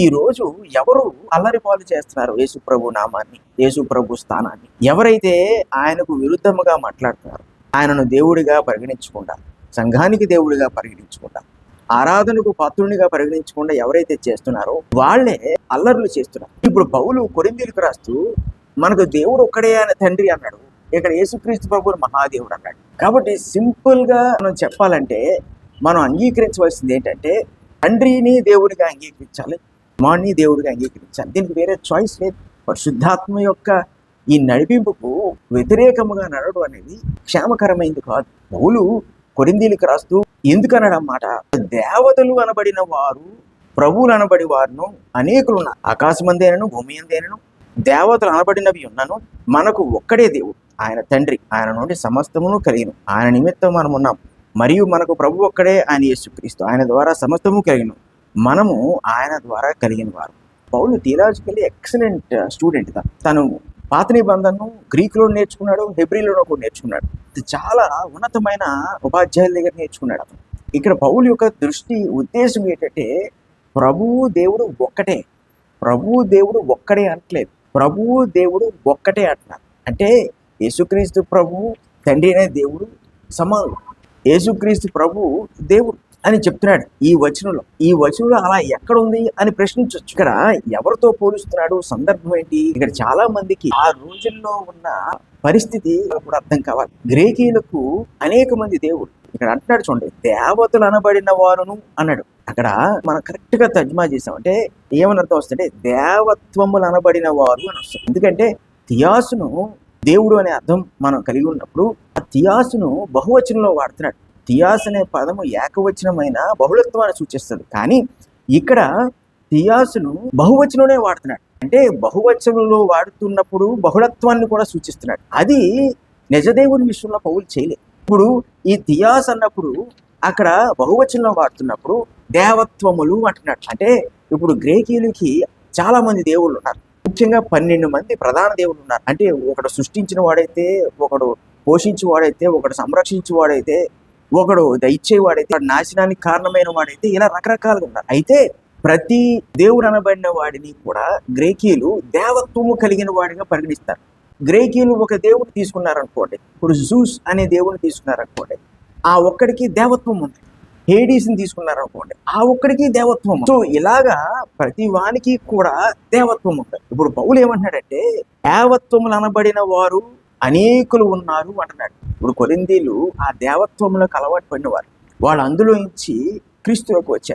ఈ రోజు ఎవరు అల్లరి పాలు చేస్తున్నారు యేసు ప్రభు నామాన్ని, యేసు ప్రభు స్థానాన్ని? ఎవరైతే ఆయనకు విరుద్ధముగా మాట్లాడుతున్నారు, ఆయనను దేవుడిగా పరిగణించకుండా, సంఘానికి దేవుడిగా పరిగణించకుండా, ఆరాధనకు పాత్రునిగా పరిగణించకుండా ఎవరైతే చేస్తున్నారో వాళ్ళే అల్లర్లు చేస్తున్నారు. ఇప్పుడు పౌలు కొరింథీయులకు రాస్తూ మనకు దేవుడు ఒక్కడే ఆయన తండ్రి అన్నాడు, ఇక్కడ యేసుక్రీస్తు ప్రభువు మహాదేవుడు అన్నాడు. కాబట్టి సింపుల్ గా మనం చెప్పాలంటే మనం అంగీకరించవలసింది ఏంటంటే తండ్రిని దేవుడిగా అంగీకరించాలి, కుమారుని దేవుడిగా అంగీకరించాలి. దీనికి వేరే చాయిస్ లేదు. పరిశుద్ధాత్మ యొక్క ఈ నడిపింపుకు వ్యతిరేకముగా నడవడం అనేది క్షేమకరమైంది కాదు. పౌలు కొరింథీయులకు రాస్తూ ఎందుకన్నాడు అన్నమాట, దేవతలు అనబడిన వారు, ప్రభువులు అనబడి వారును అనేకులు ఉన్నారు. ఆకాశమందేనను భూమి అందేనను దేవతలు అనబడినవి ఉన్నను మనకు ఒక్కడే దేవుడు, ఆయన తండ్రి. ఆయన నుండి సమస్తమును కలిగిన, ఆయన నిమిత్తం మనం ఉన్నాం. మరియు మనకు ప్రభు ఒక్కడే, ఆయన యేసుక్రీస్తు. ఆయన ద్వారా సమస్తము కలిగిన, మనము ఆయన ద్వారా కలిగిన వారు. పౌలు థియలాజికల్లీ ఎక్సలెంట్ స్టూడెంట్. తను పాత నిబంధనను గ్రీకులో నేర్చుకున్నాడు, హెబ్రీలో కూడా నేర్చుకున్నాడు. చాలా ఉన్నతమైన ఉపాధ్యాయుల దగ్గర నేర్చుకున్నాడు అతను. ఇక్కడ పౌలు యొక్క దృష్టి ఉద్దేశం ఏంటంటే ప్రభువు దేవుడు ఒక్కటే, ప్రభువు దేవుడు ఒక్కడే అనట్లేదు, ప్రభువు దేవుడు ఒక్కటే అంటున్నారు. అంటే యేసుక్రీస్తు ప్రభువు తండ్రి అనే దేవుడు సమానుడు, యేసుక్రీస్తు ప్రభువు దేవుడు అని చెప్తున్నాడు ఈ వచనంలో అలా ఎక్కడ ఉంది అని ప్రశ్నించవచ్చు. ఇక్కడ ఎవరితో పోలుస్తున్నాడు, సందర్భం ఏంటి? ఇక్కడ చాలా మందికి ఆ రోజుల్లో ఉన్న పరిస్థితి ఇప్పుడు అర్థం కావాలి. గ్రీకీయులకు అనేక మంది దేవుడు. ఇక్కడ అంటున్నాడు చూడండి, దేవతలు అనబడిన వారును అన్నాడు. అక్కడ మనం కరెక్ట్ గా తర్జుమా చేసామంటే ఏమని అర్థం వస్తుంటే దేవత్వములు అనబడిన వారు అని వస్తుంది. ఎందుకంటే థియాసును దేవుడు అనే అర్థం మనం కలిగి ఉన్నప్పుడు ఆ థియాసును బహువచనంలో వాడుతున్నాడు. థియాస్ అనే పదము ఏకవచనమైన బహుళత్వాన్ని సూచిస్తుంది, కానీ ఇక్కడ థియాసును బహువచనంలోనే వాడుతున్నాడు. అంటే బహువచనంలో వాడుతున్నప్పుడు బహుళత్వాన్ని కూడా సూచిస్తున్నాడు. అది నిజదేవుని విషయంలో పౌలు చేయలేదు. ఇప్పుడు ఈ థియాస్ అన్నప్పుడు అక్కడ బహువచనంలో వాడుతున్నప్పుడు దేవత్వములు అంటున్నాడు. అంటే ఇప్పుడు గ్రీకీయులకి చాలా మంది దేవుళ్ళు ఉన్నారు, ముఖ్యంగా 12 మంది ప్రధాన దేవుళ్ళు ఉన్నారు. అంటే ఒకడు సృష్టించిన వాడైతే, ఒకడు పోషించే వాడైతే, ఒకడు సంరక్షించే వాడైతే, ఒకడు దయచేవాడైతే, నాశనానికి కారణమైన వాడైతే, ఇలా రకరకాలుగా ఉన్నారు. అయితే ప్రతి దేవుడు అనబడిన వాడిని కూడా గ్రీకీయులు దేవత్వము కలిగిన వాడిగా పరిగణిస్తారు. గ్రీకీయులు ఒక దేవుడు తీసుకున్నారనుకోండి, ఇప్పుడు జూస్ అనే దేవుడిని తీసుకున్నారనుకోండి, ఆ ఒక్కడికి దేవత్వం ఉంది. హేడీస్ని తీసుకున్నారనుకోండి, ఆ ఒక్కడికి దేవత్వం. సో ఇలాగా ప్రతి వానికి కూడా దేవత్వం ఉంటుంది. ఇప్పుడు పౌలు ఏమంటున్నాడంటే దేవత్వములు అనబడిన వారు అనేకులు ఉన్నారు అంటున్నాడు. ఇప్పుడు కొరింథీయులు ఆ దేవత్వములకు అలవాటు పడినవారు, వాళ్ళు అందులో నుంచి క్రీస్తులోకి వచ్చారు.